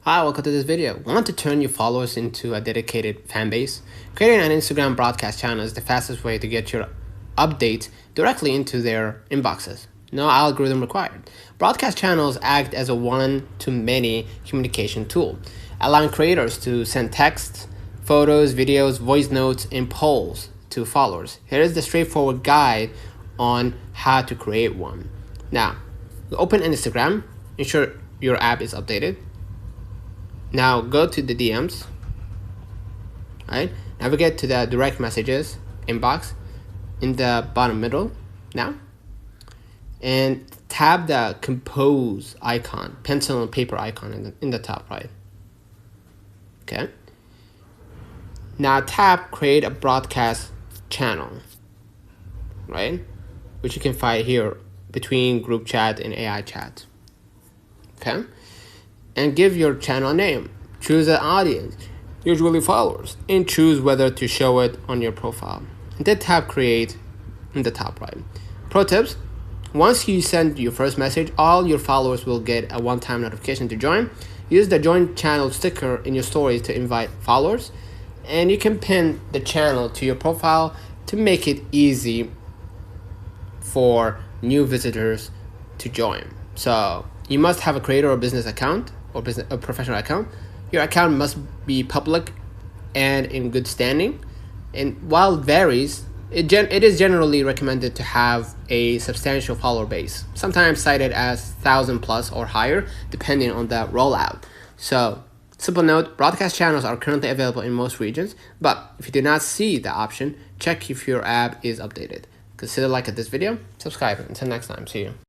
Hi, welcome to this video. Want to turn your followers into a dedicated fan base? Creating an Instagram broadcast channel is the fastest way to get your updates directly into their inboxes. No algorithm required. Broadcast channels act as a one-to-many communication tool, allowing creators to send texts, photos, videos, voice notes, and polls to followers. Here is the straightforward guide on how to create one. Now, open Instagram, ensure your app is updated. Now go to the DMs, right? Navigate to the direct messages inbox in the bottom middle now, and tap the compose icon, pencil and paper icon in the top right. Okay. Now tap create a broadcast channel, right? Which you can find here between group chat and AI chat. Okay. And give your channel a name. Choose an audience, usually followers, and choose whether to show it on your profile. And then tap create in the top right. Pro tips: once you send your first message, all your followers will get a one-time notification to join. Use the join channel sticker in your stories to invite followers, and you can pin the channel to your profile to make it easy for new visitors to join. So you must have a creator or business account or a professional account. Your account must be public and in good standing. And while it varies, it is generally recommended to have a substantial follower base, sometimes cited as 1,000 plus or higher, depending on the rollout. So, simple note, broadcast channels are currently available in most regions, but if you do not see the option, check if your app is updated. Consider liking this video, subscribe. Until next time, see you.